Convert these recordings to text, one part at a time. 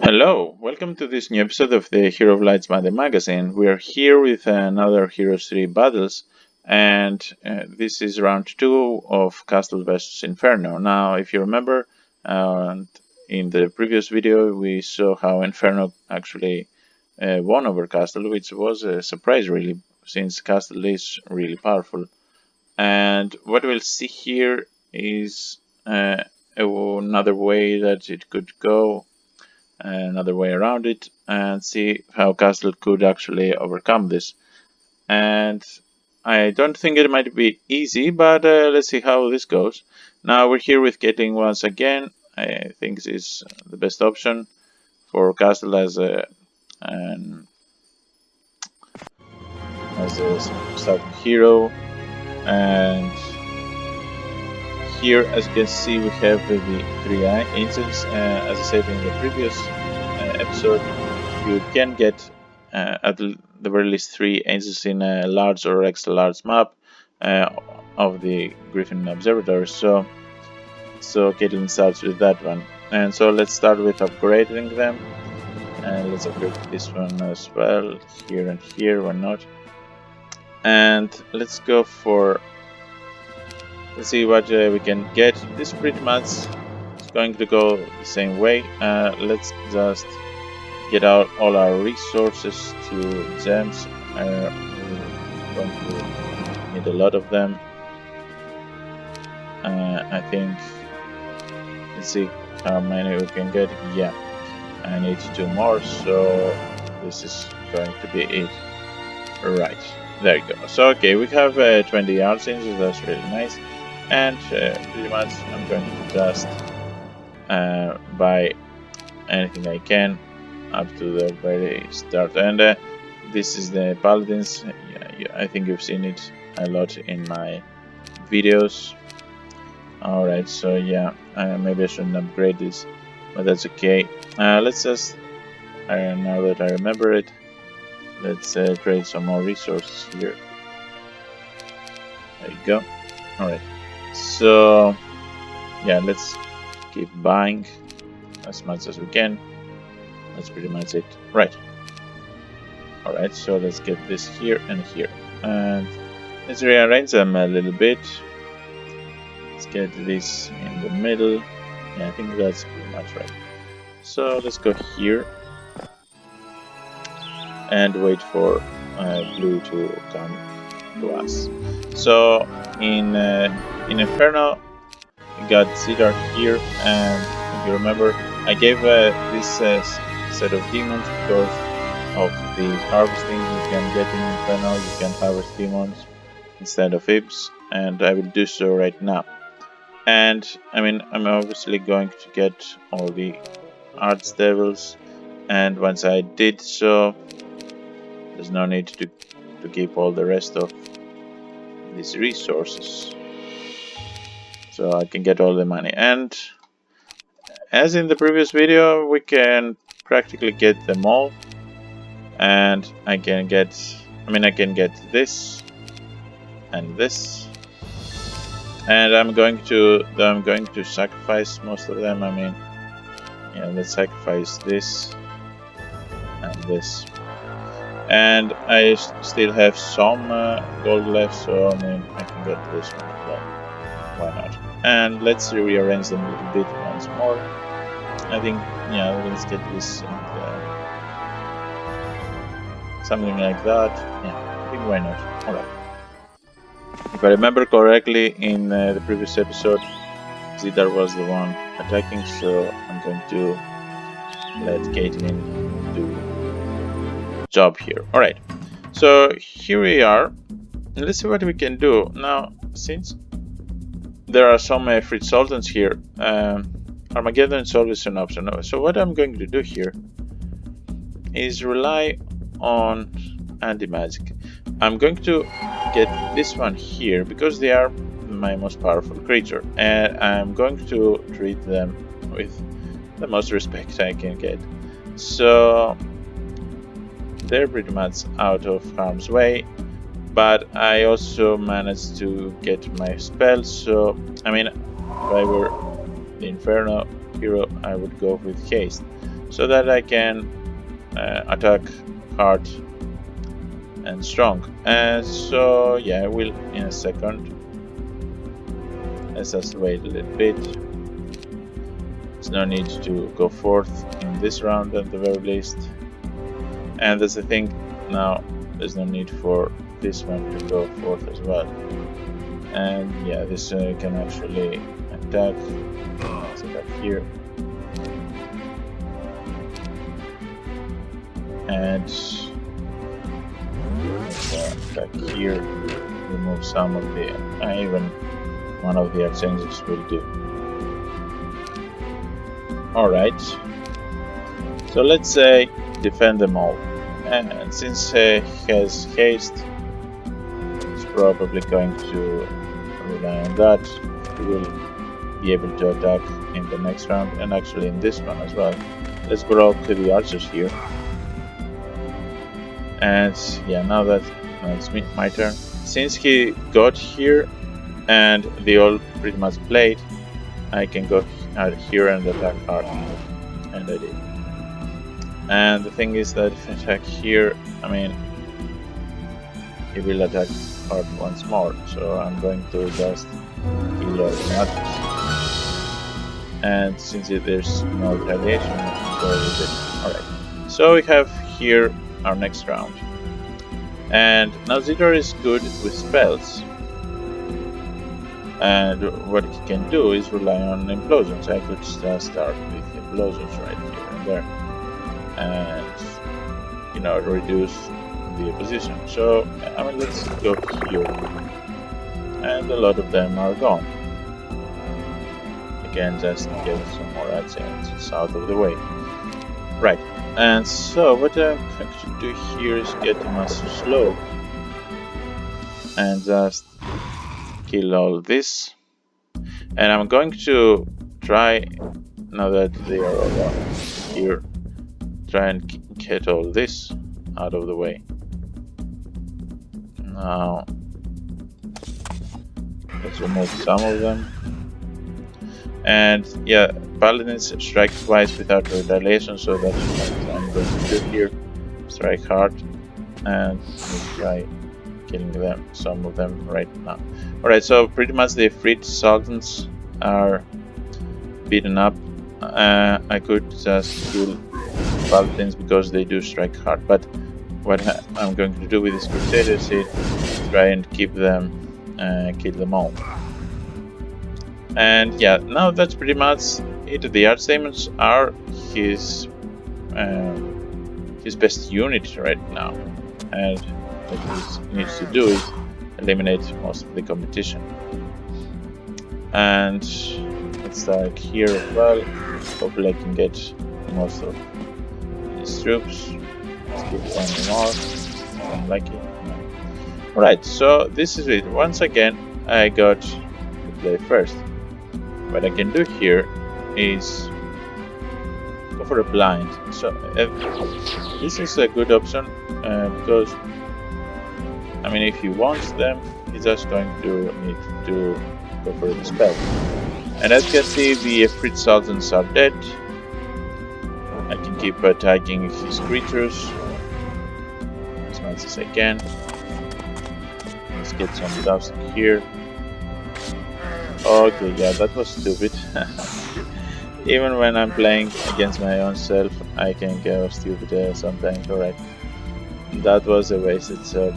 Hello, welcome to this new episode of the Hero of Light's Monday magazine. We are here with another Heroes 3 battles, and this is round 2 of Castle vs Inferno. Now, if you remember, in the previous video we saw how Inferno actually won over Castle, which was a surprise really, since Castle is really powerful. And what we'll see here is another way that it could go, another way around it, and see how Castle could actually overcome this. And I don't think it might be easy, but let's see how this goes. Now we're here with Gatling once again. I think this is the best option for Castle as a starting hero. And here, as you can see, we have the 3 angels. As I said in the previous episode, you can get at the very least 3 angels in a large or extra large map of the Griffin Observatory. So Caitlin starts with that one, and so let's start with upgrading them. And let's upgrade this one as well, here and here, why not? And let's go for, let's see what we can get. This pretty much is going to go the same way. Let's just get out all our resources to gems. We're going to need a lot of them. I think, let's see how many we can get. Yeah, I need 2 more, so this is going to be it. Right, there you go. So okay, we have 20 yards in, so that's really nice. And pretty much I'm going to just buy anything I can up to the very start. And this is the paladins. Yeah, I think you've seen it a lot in my videos. Alright, so yeah, maybe I shouldn't upgrade this, but that's okay. Let's just, now that I remember it, let's trade some more resources here. There you go. Alright, so yeah, let's keep buying as much as we can. That's pretty much it. Right. Alright, so let's get this here and here. And let's rearrange them a little bit. Let's get this in the middle. Yeah, I think that's pretty much right. So let's go here and wait for blue to come to us. So in Inferno, we got Cedar here, and if you remember, I gave this set of demons because of the harvesting you can get in Inferno. You can harvest demons instead of imps, and I will do so right now. And I mean, I'm obviously going to get all the archdevils, and once I did so, there's no need to keep all the rest of these resources, so I can get all the money. And as in the previous video, we can practically get them all, and I can get this and this, and I'm going to sacrifice most of them. I mean, yeah, let's sacrifice this and this. And I still have some gold left, so I mean, I can get this one as well. Why not? And let's rearrange them a little bit once more. I think, yeah, let's get this something like that. Yeah, I think why not? Alright. If I remember correctly, in the previous episode, Zidar was the one attacking, so I'm going to let Caitlin do job here. Alright, so here we are. Let's see what we can do. Now, since there are some free sultans here, Armageddon is always an option. So what I'm going to do here is rely on anti-magic. I'm going to get this one here because they are my most powerful creature, and I'm going to treat them with the most respect I can get. So they're pretty much out of harm's way, but I also managed to get my spell. So I mean, if I were the Inferno hero, I would go with haste. so that I can attack hard and strong. And so yeah, I will in a second. Let's just wait a little bit. There's no need to go forth in this round at the very least. And that's the thing, now there's no need for this one to go forth as well. And yeah, this can actually attack. Let's attack here. And attack here. Remove some of the, even one of the exchanges will do. Alright. So let's say defend them all. And since he has haste, he's probably going to rely on that. He will be able to attack in the next round and actually in this one as well. Let's broke the archers here. And yeah, now it's my turn. Since he got here and they all pretty much played, I can go out here and attack hard. And I did. And the thing is that if I attack here, I mean, he will attack hard once more. So I'm going to just kill all the archers. And since there's no retaliation, I can go with it. Alright. So we have here our next round. And now Zidor is good with spells. And what he can do is rely on implosions. I could just start with implosions right here and there. And, you know, reduce the opposition. So, I mean, let's go here. And a lot of them are gone. Again, just get some more accents out of the way. Right. And so what I'm going to do here is get a massive slow and just kill all this. And I'm going to try, now that they are all here, try and get all this out of the way. Now let's remove some of them. And yeah, paladins strike twice without retaliation, so that's what I'm going to do here. Strike hard and try killing them, some of them right now. Alright, so pretty much the freed sultans are beaten up. I could just kill paladins because they do strike hard, but what I'm going to do with these crusaders is try and keep them, kill them all. And yeah, now that's pretty much it. The archdemons are his best unit right now, and what he needs to do is eliminate most of the competition. And let's start here as well. Hopefully I can get most of these troops. Let's keep one more. I'm lucky. Alright, so this is it. Once again, I got to play first. What I can do here is go for a blind. So this is a good option because, I mean, if he wants them, he's just going to need to go for the spell. And as you can see, the freed sultans are dead. I can keep attacking his creatures as much as I can. Let's get some dust here. Okay, yeah, that was stupid. Even when I'm playing against my own self, I can go stupid sometimes. Alright, that was a wasted turn.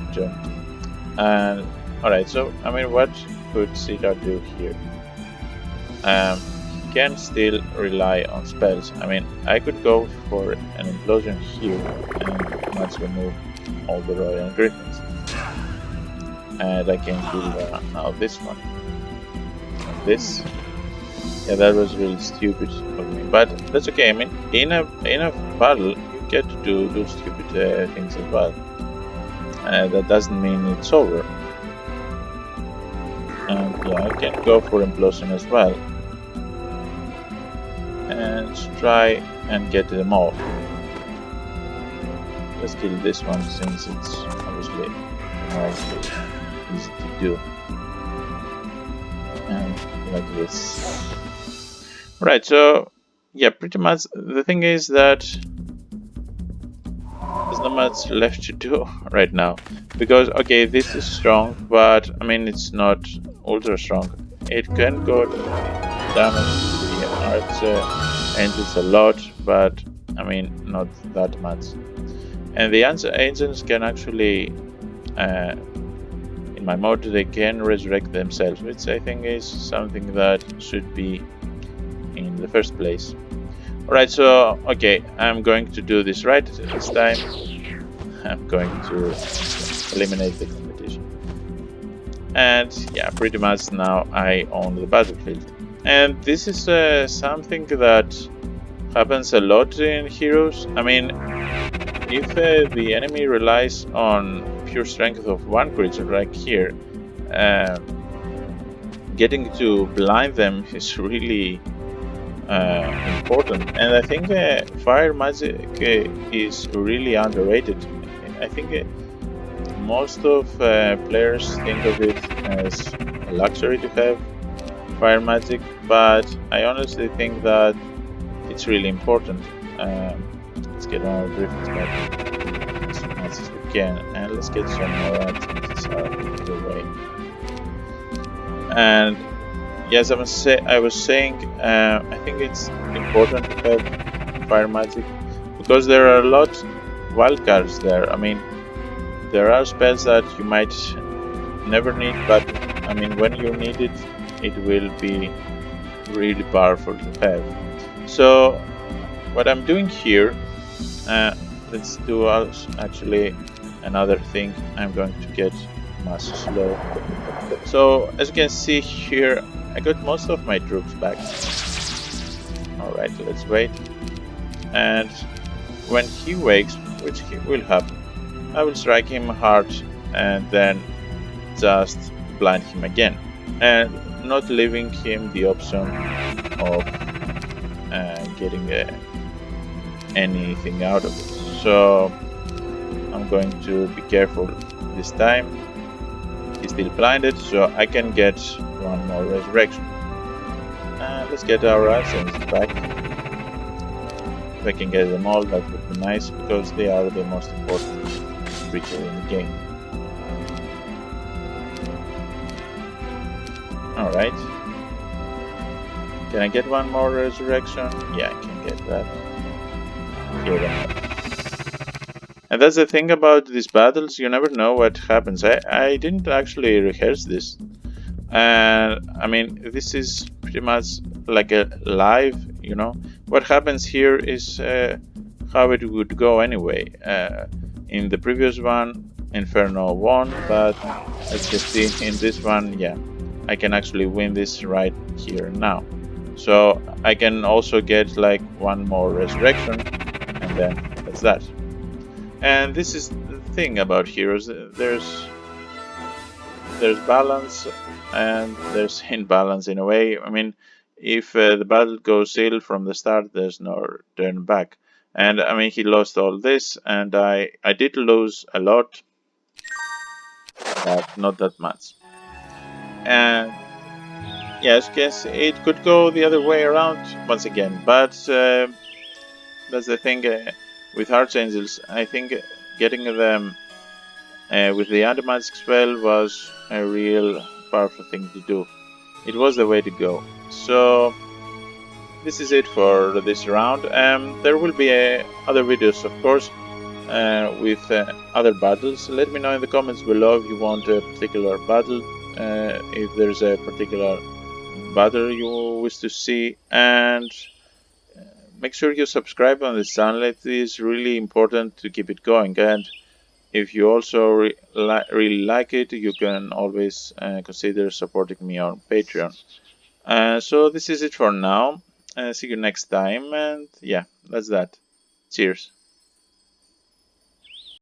And alright, so I mean, what could Cedar do here? He can still rely on spells. I mean, I could go for an implosion here and let's remove all the royal griffins, and I can kill now this one. This, yeah, that was really stupid of me, but that's okay. I mean, in a battle, you get to do stupid things as well. That doesn't mean it's over. And yeah, I can go for implosion as well, and try and get them all. Let's kill this one since it's obviously more easy to do. And like this. Right, so yeah, pretty much the thing is that there's not much left to do right now, because okay, this is strong, but I mean it's not ultra strong. It can go damage the arts engines a lot, but I mean not that much. And the engines can actually, in my mode, they can resurrect themselves, which I think is something that should be in the first place. Alright, so okay, I'm going to do this right this time. I'm going to eliminate the competition. And yeah, pretty much now I own the battlefield. And this is something that happens a lot in Heroes. I mean, if the enemy relies on pure strength of one creature, like here, getting to blind them is really important. And I think fire magic is really underrated. I think most of players think of it as a luxury to have fire magic, but I honestly think that it's really important. Let's get our drift back as much as we can, and let's get some more items out of the way. And yes, I was saying, I think it's important to have fire magic because there are a lot wildcards there. I mean, there are spells that you might never need, but I mean, when you need it, it will be really powerful to have. So what I'm doing here, let's do actually another thing. I'm going to get mass slow. So as you can see here, I got most of my troops back. Alright, let's wait. And when he wakes, which will happen, I will strike him hard and then just blind him again, and not leaving him the option of getting anything out of it. So I'm going to be careful this time. He's still blinded, so I can get one more resurrection. And let's get our items back. If I can get them all, that would be nice, because they are the most important creature in the game. Alright. Can I get one more resurrection? Yeah, I can get that. Here we are. And that's the thing about these battles, you never know what happens. I didn't actually rehearse this. And I mean, this is pretty much like a live, you know. What happens here is how it would go anyway. In the previous one, Inferno won, but as you can see in this one, yeah, I can actually win this right here and now. So I can also get like one more resurrection, and then that's that. And this is the thing about Heroes. There's balance and there's imbalance in a way. I mean, if the battle goes ill from the start, there's no turn back. And I mean, he lost all this, and I did lose a lot, but not that much. And yes, it could go the other way around once again, but that's the thing with Archangels. I think getting them with the anti-magic spell was a real powerful thing to do. It was the way to go. So this is it for this round. There will be other videos, of course, with other battles. Let me know in the comments below if you want a particular battle, if there's a particular battle you wish to see, and make sure you subscribe on this channel. It is really important to keep it going. And if you also really like it, you can always consider supporting me on Patreon. So this is it for now. See you next time, and yeah, that's that. Cheers.